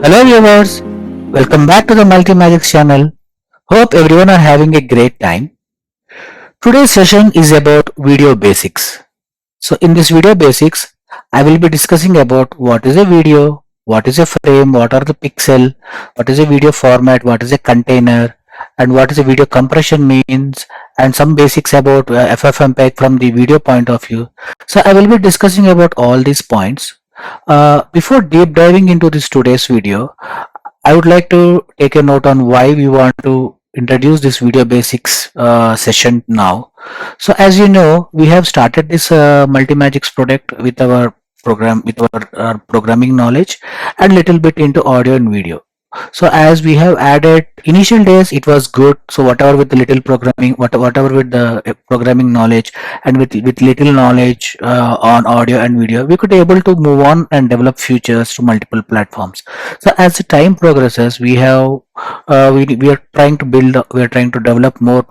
Hello viewers, welcome back to the Multimagics channel. Hope everyone are having a great time. Today's session is about video basics. So in this video basics, I will be discussing about what is a video, what is a frame, what are the pixel, what is a video format, what is a container, and what is a video compression means, and some basics about FFmpeg from the video point of view. So I will be discussing about all these points. Before deep diving into this today's video, I would like to take a note on why we want to introduce this video basics session now. So as you know, we have started this Multimagics product with our programming knowledge and little bit into audio and video. So as we have added initial days, it was good. So whatever with the little programming, whatever with the programming knowledge and with little knowledge on audio and video, we could able to move on and develop features to multiple platforms. So as the time progresses, we are trying to develop more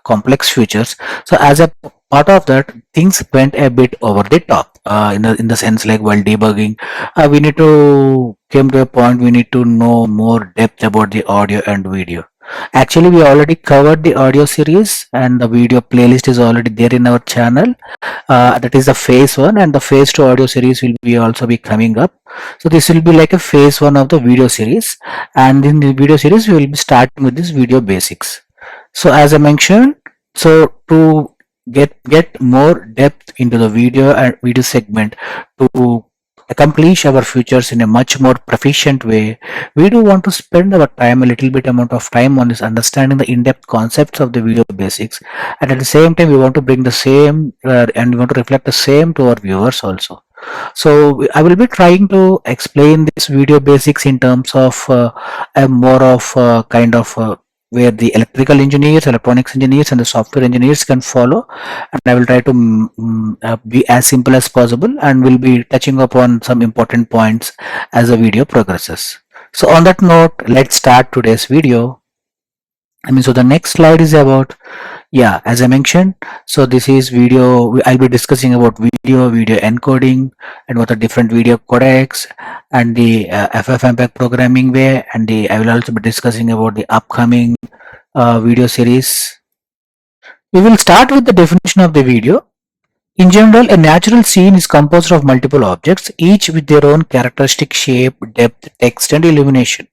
complex features. So as a part of that, things went a bit over the top in the sense like while debugging, we need to came to a point we need to know more depth about the audio and video. Actually, we already covered the audio series and the video playlist is already there in our channel. That is the phase 1, and the phase 2 audio series will be also be coming up. So this will be like a phase 1 of the video series, and in the video series we will be starting with this video basics. So as I mentioned, so to get more depth into the video and video segment, to accomplish our features in a much more proficient way, we do want to spend our time, a little bit amount of time on this understanding the in-depth concepts of the video basics, and at the same time we want to bring the same and we want to reflect the same to our viewers also. So I will be trying to explain this video basics in terms of a more of kind of where the electrical engineers, electronics engineers, and the software engineers can follow, and I will try to be as simple as possible, and will be touching upon some important points as the video progresses. So on that note, let's start today's video. So the next slide is about, yeah, as I mentioned, so this is video. I'll be discussing about video encoding, and what are different video codecs, and the FFmpeg programming way, and I will also be discussing about the upcoming video series. We will start with the definition of the video. In general, a natural scene is composed of multiple objects, each with their own characteristic shape, depth, text, and illumination.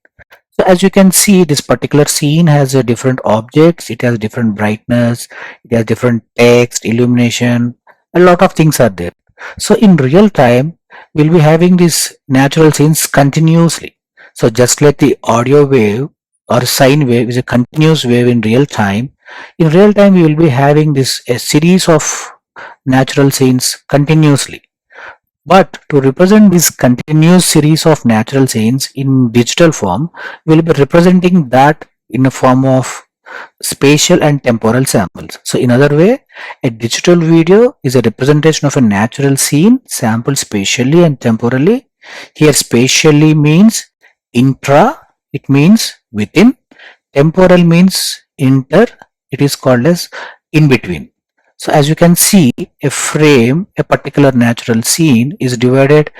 So as you can see, this particular scene has a different objects, it has different brightness, it has different text, illumination, a lot of things are there. So in real time, we'll be having these natural scenes continuously. So just like the audio wave or sine wave is a continuous wave in real time we will be having this a series of natural scenes continuously. But to represent this continuous series of natural scenes in digital form, we'll be representing that in a form of spatial and temporal samples. So in other way, a digital video is a representation of a natural scene sampled spatially and temporally. Here spatially means intra, it means within. Temporal means inter, it is called as in between. So as you can see, a frame, a particular natural scene is divided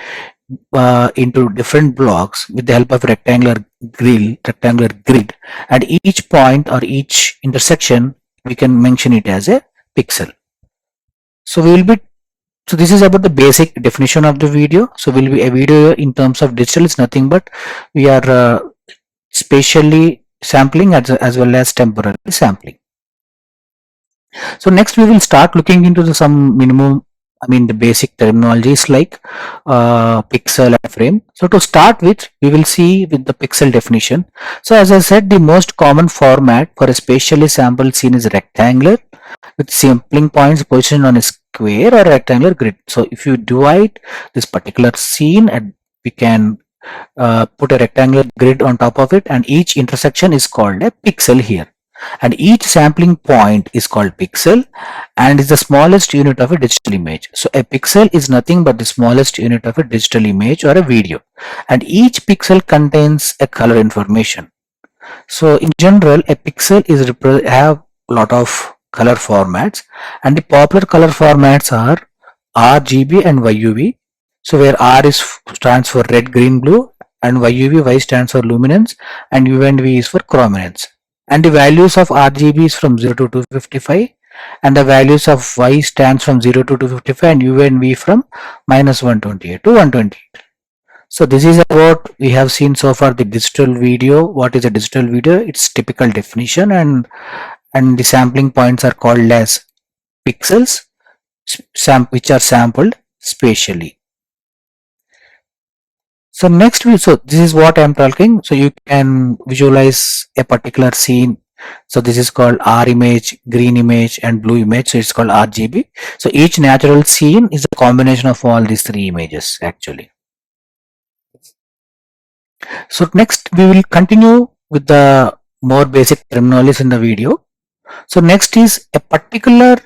into different blocks with the help of rectangular grid, and each point or each intersection we can mention it as a pixel. So this is about the basic definition of the video. So will be a video in terms of digital is nothing but we are spatially sampling as well as temporally sampling. So next we will start looking into the basic terminologies like pixel and frame. So to start with, we will see with the pixel definition. So as I said, the most common format for a spatially sampled scene is rectangular with sampling points positioned on a square or rectangular grid. So if you divide this particular scene, and we can put a rectangular grid on top of it, and each intersection is called a pixel here. And each sampling point is called pixel and is the smallest unit of a digital image. So a pixel is nothing but the smallest unit of a digital image or a video, and each pixel contains a color information. So in general, a pixel is have a lot of color formats, and the popular color formats are RGB and YUV. So where R stands for red, green, blue, and YUV, Y stands for luminance, and U and V is for chrominance. And the values of RGB is from 0 to 255, and the values of Y stands from 0 to 255, and U and V from minus 128 to 128. So this is about, we have seen so far the digital video. What is a digital video? Its typical definition, and the sampling points are called as pixels, which are sampled spatially. So next so this is what I'm talking. So you can visualize a particular scene. So this is called R image, green image, and blue image. So it's called RGB. So each natural scene is a combination of all these three images actually. So next we will continue with the more basic terminologies in the video. So next is a particular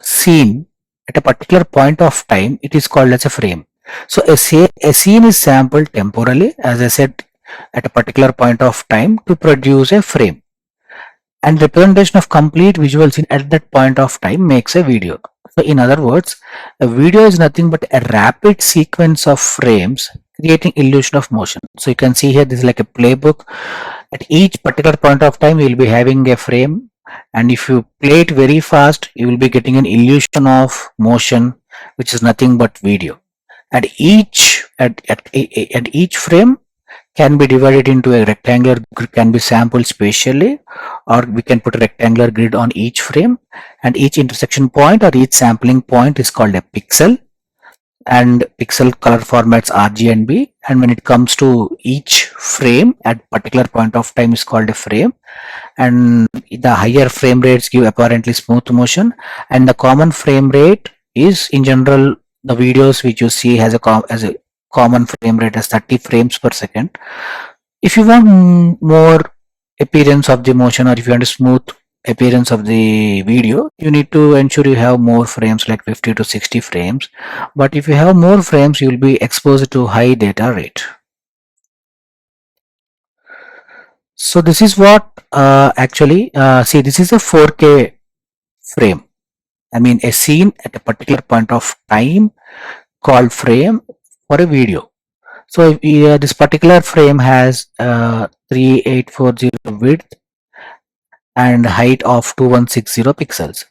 scene at a particular point of time. It is called as a frame. So a scene is sampled temporally, as I said, at a particular point of time to produce a frame. And representation of complete visual scene at that point of time makes a video. So in other words, a video is nothing but a rapid sequence of frames creating illusion of motion. So you can see here, this is like a playbook. At each particular point of time, you will be having a frame, and if you play it very fast, you will be getting an illusion of motion, which is nothing but video. At each frame can be divided into a rectangular grid, can be sampled spatially, or we can put a rectangular grid on each frame, and each intersection point or each sampling point is called a pixel, and pixel color formats RG and B. And when it comes to each frame at particular point of time is called a frame, and the higher frame rates give apparently smooth motion, and the common frame rate is, in general, the videos which you see has a common frame rate as 30 frames per second. If you want more appearance of the motion, or if you want a smooth appearance of the video, you need to ensure you have more frames, like 50 to 60 frames. But if you have more frames, you will be exposed to high data rate. So this is what see, this is a 4K frame. I mean a scene at a particular point of time called frame for a video. So this particular frame has 3840 width and height of 2160 pixels.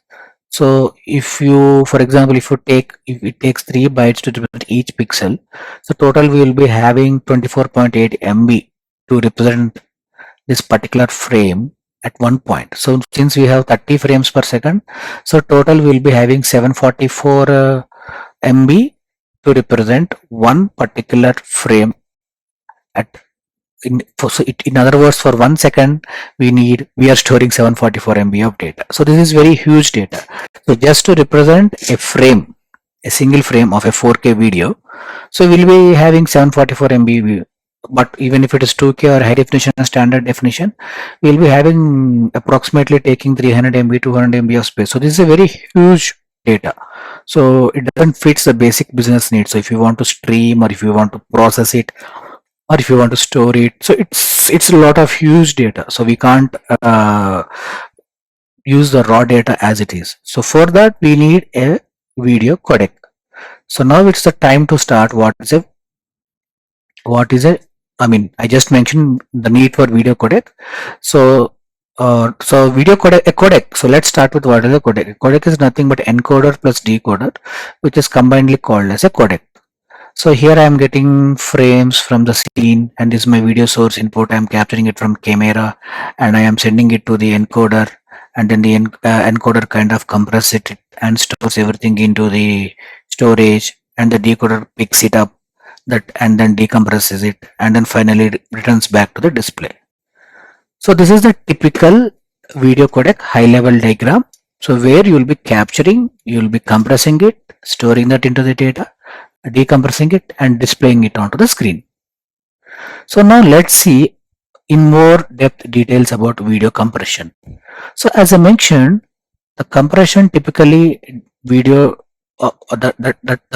So if you, for example, if it takes 3 bytes to represent each pixel, so total we will be having 24.8 MB to represent this particular frame at one point. So since we have 30 frames per second, so total we will be having 744 MB to represent one particular frame in other words, for 1 second we are storing 744 MB of data. So this is very huge data. So just to represent a frame, a single frame of a 4K video, so we'll be having 744 MB. But even if it is 2K or high definition or standard definition, we'll be having approximately taking 300 MB, 200 MB of space. So this is a very huge data. So it doesn't fit the basic business needs. So if you want to stream, or if you want to process it, or if you want to store it, so it's a lot of huge data. So we can't use the raw data as it is. So for that we need a video codec. So now it's the time to start. What is a I mean, I just mentioned the need for video codec. So video codec, a codec. So let's start with what is a codec. A codec is nothing but encoder plus decoder, which is combinedly called as a codec. So here I am getting frames from the scene, and this is my video source input. I am capturing it from camera, and I am sending it to the encoder, and then the encoder kind of compresses it and stores everything into the storage, and the decoder picks it up and then decompresses it, and then finally returns back to the display. So this is the typical video codec high level diagram. So where you will be capturing, you will be compressing it, storing that into the data, decompressing it, and displaying it onto the screen. So now let's see in more depth details about video compression. So as I mentioned, the compression typically the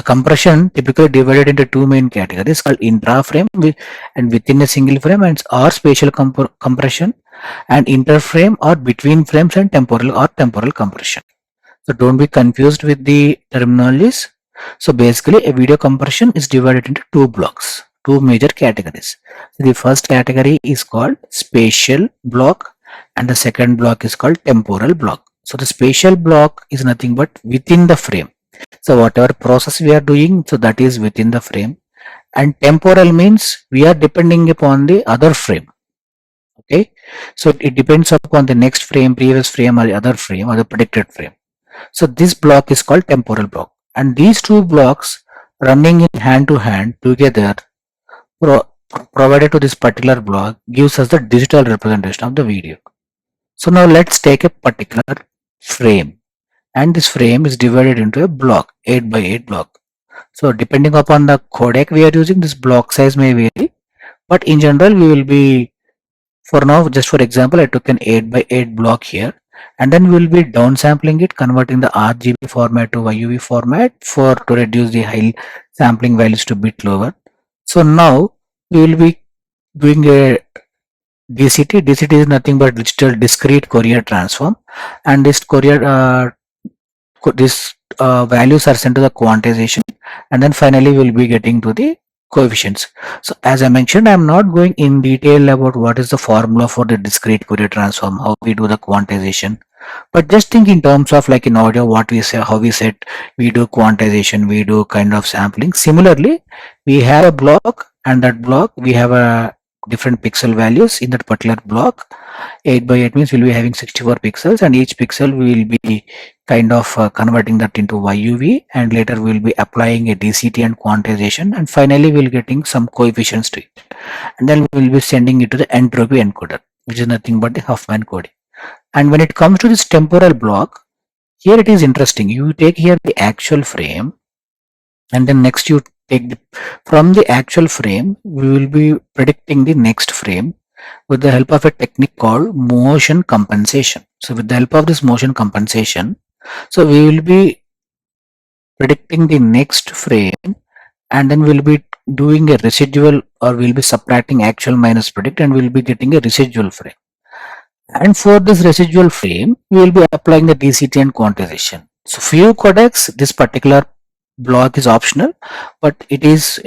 compression typically divided into two main categories called intra-frame and within a single frame, and or spatial compression, and interframe or between frames, and temporal compression. So don't be confused with the terminologies. So basically a video compression is divided into two blocks. two major categories. The first category is called spatial block and the second block is called temporal block. So the spatial block is nothing but within the frame. So whatever process we are doing, so that is within the frame. And temporal means we are depending upon the other frame. Okay, so it depends upon the next frame, previous frame, or the other frame, or the predicted frame. So this block is called temporal block, and these two blocks running in hand to hand together pro provided to this particular block gives us the digital representation of the video. So now let's take a particular frame, and this frame is divided into a block, 8 by 8 block. So depending upon the codec we are using, this block size may vary, but in general we will be, for now, just for example, I took an 8 by 8 block here, and then we will be downsampling it, converting the RGB format to YUV format to reduce the high sampling values to bit lower. So now we will be doing a DCT. DCT is nothing but digital discrete Fourier transform, and this values are sent to the quantization, and then finally we'll be getting to the coefficients. So as I mentioned, I'm not going in detail about what is the formula for the discrete Fourier transform, how we do the quantization, but just think in terms of like in audio, what we say, how we said we do quantization, we do kind of sampling. Similarly, we have a block, and that block we have a different pixel values in that particular block. 8 by 8 means we'll be having 64 pixels, and each pixel we will be kind of converting that into YUV, and later we'll be applying a DCT and quantization, and finally we'll getting some coefficients to it, and then we'll be sending it to the entropy encoder, which is nothing but the Huffman coding. And when it comes to this temporal block, here it is interesting. You take here the actual frame, and then next you take from the actual frame, we will be predicting the next frame with the help of a technique called motion compensation. So with the help of this motion compensation, so we will be predicting the next frame, and then we'll be doing a residual, or we'll be subtracting actual minus predict, and we'll be getting a residual frame. And for this residual frame, we will be applying the DCT and quantization. So few codecs, this particular block is optional, but it is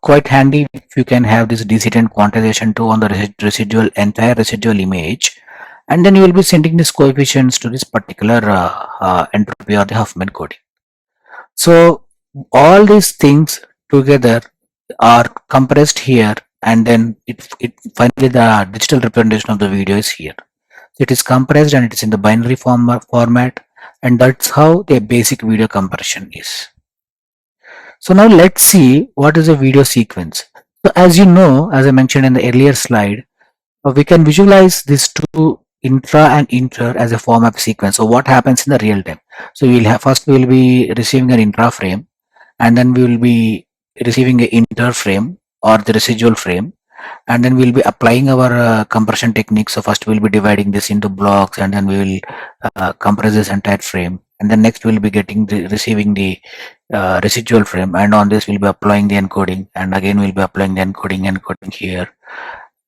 quite handy if you can have this DCT and quantization too on the entire residual image, and then you will be sending these coefficients to this particular entropy or the Huffman coding. So all these things together are compressed here, and then it finally the digital representation of the video is here. It is compressed and it is in the binary format, and that's how the basic video compression is. So now let's see what is a video sequence. So as you know, as I mentioned in the earlier slide, we can visualize these two, intra and inter, as a form of sequence. So what happens in the real time? So first we will be receiving an intra frame, and then we will be receiving an inter frame or the residual frame, and then we'll be applying our compression technique. So first we'll be dividing this into blocks, and then we will compress this entire frame, and then next we'll be receiving the residual frame, and on this we'll be applying the encoding, and again we'll be applying the encoding here,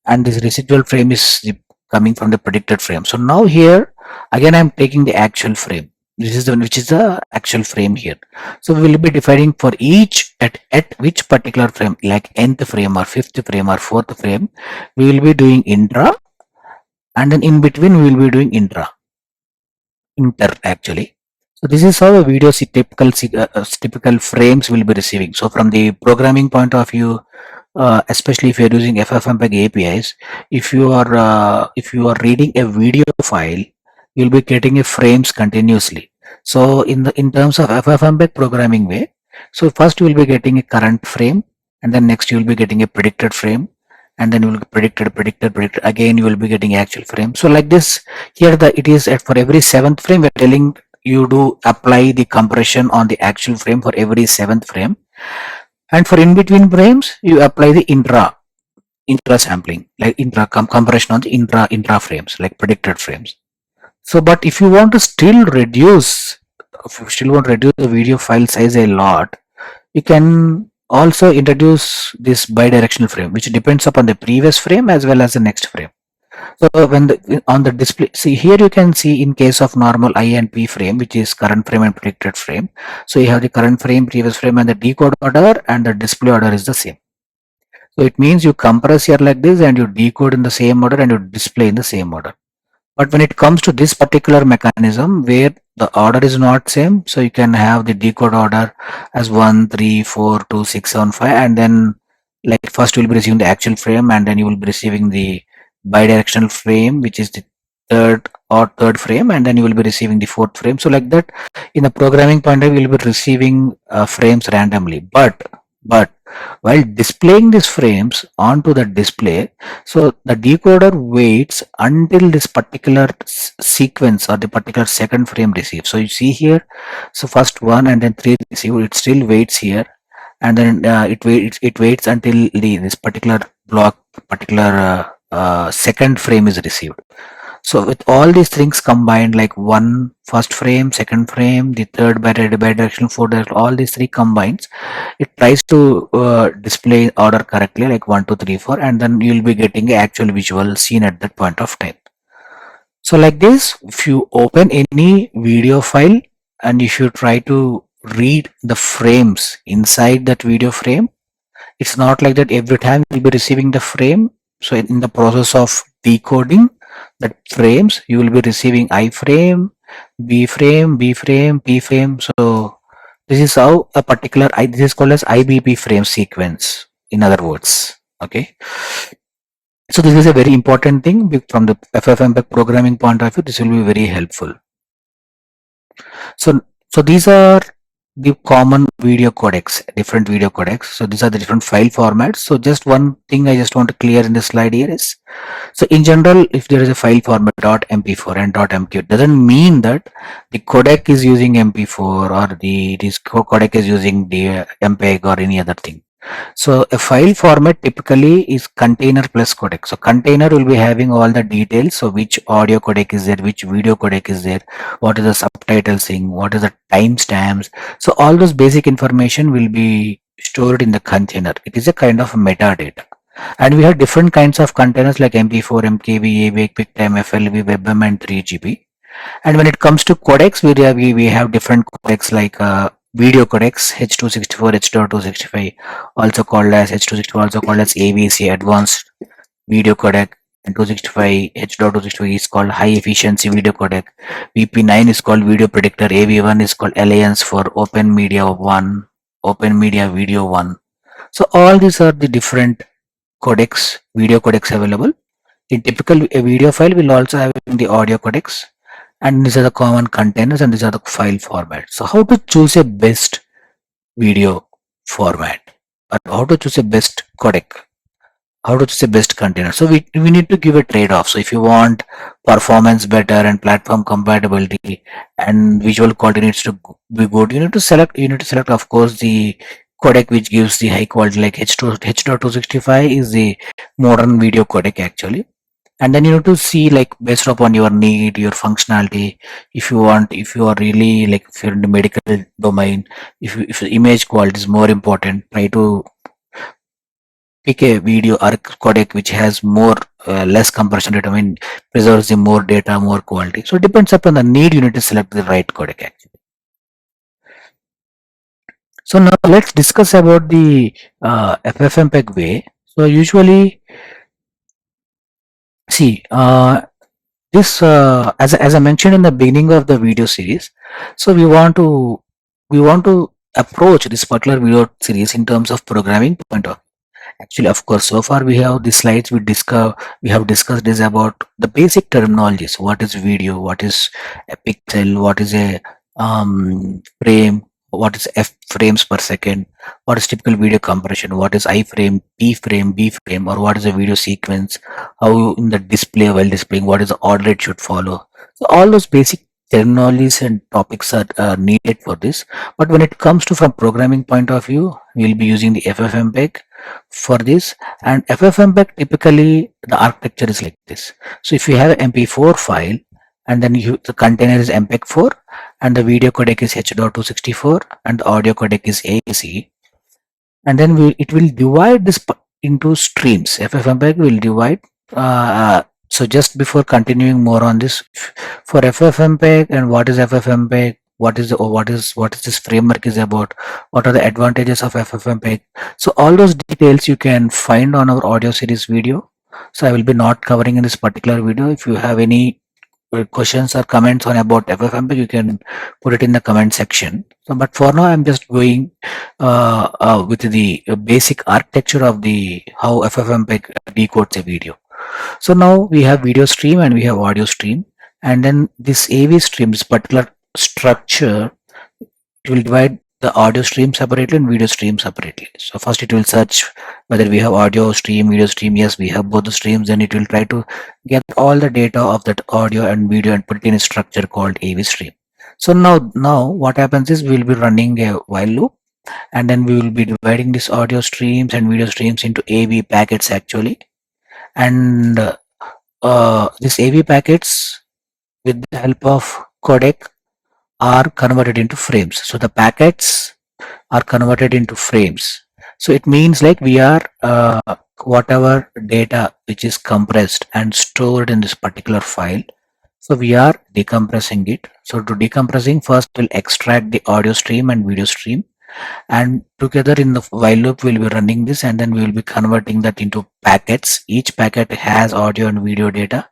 and this residual frame is coming from the predicted frame. So now here again I'm taking the actual frame. This is the one which is the actual frame here. So we will be defining for each at which particular frame, like nth frame or fifth frame or fourth frame, we will be doing intra, and then in between we will be doing inter actually. So this is how a video typical frames will be receiving. So from the programming point of view, especially if you're using FFmpeg APIs, if you are reading a video file, you'll be getting a frames continuously. So in terms of FFmpeg programming way, so first you will be getting a current frame, and then next you will be getting a predicted frame, and then you will predicted again you will be getting actual frame. So like this here, it is for every 7th frame we're telling you to apply the compression on the actual frame for every 7th frame, and for in between frames you apply the intra sampling, like compression on the intra frames, like predicted frames. So but if you want to still reduce the video file size a lot, you can also introduce this bidirectional frame, which depends upon the previous frame as well as the next frame. So when on the display, see here you can see in case of normal I and P frame, which is current frame and predicted frame. So you have the current frame, previous frame, and the decode order and the display order is the same. So it means you compress here like this and you decode in the same order and you display in the same order. But when it comes to this particular mechanism where the order is not same, so you can have the decode order as 1, 3, 4, 2, 6, 7, 5, and then like first you will be receiving the actual frame and then you will be receiving the bidirectional frame, which is the third frame, and then you will be receiving the fourth frame. So like that, in the programming point of view, you will be receiving frames randomly. But while displaying these frames onto the display, so the decoder waits until this particular sequence or the particular second frame receives. So you see here, so first 1 and then 3 receive, it still waits here, and then it waits until this particular block, particular second frame is received. So with all these things combined, like one first frame, second frame, the third bidirectional, fourth directional, all these three combines, it tries to display order correctly, like 1, 2, 3, 4, and then you'll be getting a actual visual scene at that point of time. So like this, if you open any video file and if you try to read the frames inside that video frame, it's not like that every time you'll be receiving the frame. So in the process of decoding that frames, you will be receiving I frame, B frame, B frame, P frame. So this is how a particular this is called as IBP frame sequence, in other words. Okay. So this is a very important thing from the FFmpeg programming point of view. This will be very helpful. So these are the common video codecs, different video codecs. So these are the different file formats. So just one thing I just want to clear in this slide here is, so in general, if there is a file format .mp4 and .mq, it doesn't mean that the codec is using mp4 or this codec is using the mpeg or any other thing. So a file format typically is container plus codec. So container will be having all the details. So which audio codec is there, which video codec is there, what is the subtitling, what is the timestamps. So all those basic information will be stored in the container. It is a kind of metadata. And we have different kinds of containers like MP4, MKV, AVIC, QuickTime, FLV, WebM, and 3GB. And when it comes to codecs, we have different codecs like video codecs, H264, H.265, also called as H264, also called as AVC, Advanced Video Codec, and 265, H.265 is called High Efficiency Video Codec, VP9 is called Video Predictor, AV1 is called Alliance for Open Media 1, Open Media Video 1. So all these are the different codecs, video codecs available. In typical a video file, will also have the audio codecs, and these are the common containers and these are the file formats. So how to choose a best video format, or how to choose a best codec, how to choose a best container. So we need to give a trade-off. So if you want performance better and platform compatibility and visual quality needs to be good, you need to select of course the codec which gives the high quality, like H.265 is the modern video codec actually. And then you need to see, like, based upon your need, your functionality, if you are really, like, if you're in the medical domain, if the image quality is more important, try to pick a video or codec which has more less compression rate, I mean preserves the more data, more quality. So it depends upon the need, you need to select the right codec actually. So now let's discuss about the FFmpeg way. So usually, see, this as I mentioned in the beginning of the video series, so we want to approach this particular video series in terms of programming point of. Actually, of course, so far we have the slides we have discussed is about the basic terminologies. What is video? What is a pixel? What is a frame? What is f frames per second? What is typical video compression? What is I frame, P frame, B frame, or what is a video sequence? How in the display, while displaying, what is the order it should follow? So all those basic terminologies and topics are needed for this. But when it comes to from programming point of view, we'll be using the FFmpeg for this. And FFmpeg, typically the architecture is like this. So if you have an MP4 file and then the container is MPEG-4 and the video codec is H.264 and the audio codec is AAC, and then it will divide this into streams. FFmpeg will divide. So just before continuing more on this, for FFmpeg and what is FFmpeg, what is this framework is about, what are the advantages of FFmpeg. So all those details you can find on our audio series video. So I will be not covering in this particular video. If you have any questions or comments on about FFmpeg, you can put it in the comment section. So, but for now, I'm just going with the basic architecture of the how FFmpeg decodes a video. So now we have video stream and we have audio stream, and then this AV stream, this particular structure, it will divide the audio stream separately and video stream separately. So first it will search whether we have audio stream, video stream. Yes, we have both the streams. Then it will try to get all the data of that audio and video and put it in a structure called AV stream. So now what happens is we'll be running a while loop, and then we will be dividing these audio streams and video streams into AV packets actually. And these AV packets, with the help of codec, are converted into frames. So the packets are converted into frames. So it means like we are whatever data which is compressed and stored in this particular file. So we are decompressing it. So to decompressing, first we'll extract the audio stream and video stream, and together in the while loop we'll be running this, and then we will be converting that into packets. Each packet has audio and video data.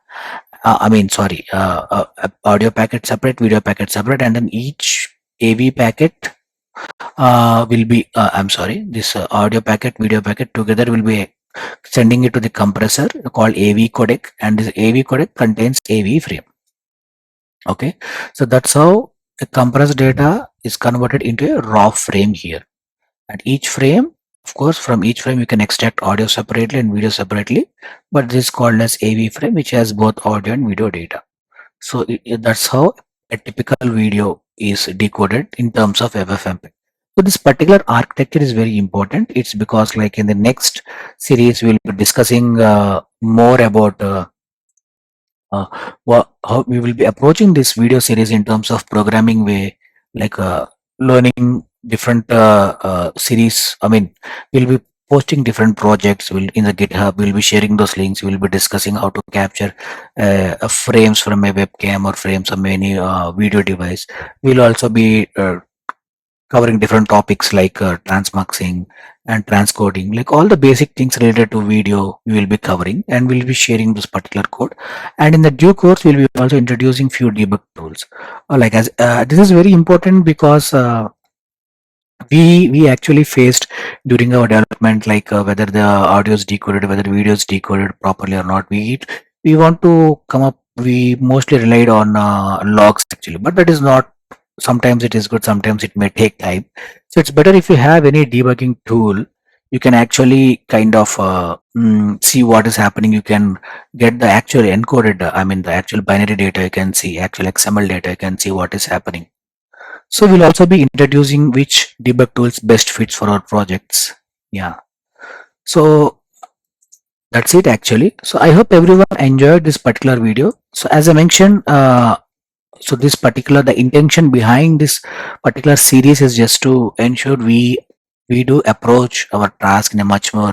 Audio packet separate, video packet separate, and then each AV packet will be, this audio packet, video packet together will be sending it to the compressor called AV codec, and this AV codec contains AV frame. Okay, so that's how the compressed data is converted into a raw frame here. And each frame, of course, from each frame you can extract audio separately and video separately, but this is called as AV frame, which has both audio and video data. So that's how a typical video is decoded in terms of FFmpeg. So this particular architecture is very important. It's because like in the next series we'll be discussing more about how we will be approaching this video series in terms of programming way, like learning different series. We'll be posting different projects in the GitHub. We'll be sharing those links. We'll be discussing how to capture frames from a webcam or frames from any video device. We'll also be covering different topics like transmuxing and transcoding, like all the basic things related to video we will be covering, and we'll be sharing this particular code. And in the due course we'll be also introducing few debug tools, this is very important because we actually faced during our development, like whether the audio is decoded, whether video is decoded properly or not. We want to come up, we mostly relied on logs actually, but that is not, sometimes it is good, sometimes it may take time. So it's better if you have any debugging tool. You can actually kind of see what is happening. You can get the actual encoded, the actual binary data. You can see actual XML data. You can see what is happening. So we'll also be introducing which debug tools best fits for our projects. Yeah. So that's it actually. So I hope everyone enjoyed this particular video. So as I mentioned, so this particular, the intention behind this particular series is just to ensure we do approach our task in a much more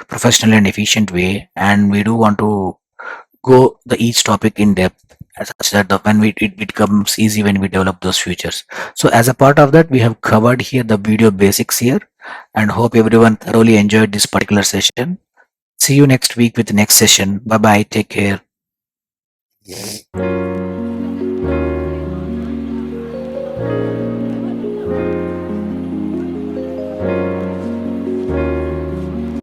professional and efficient way, and we do want to go each topic in depth, such that it becomes easy when we develop those features. So as a part of that, we have covered here the video basics here, and hope everyone thoroughly enjoyed this particular session. See you next week with the next session. Bye bye, take care.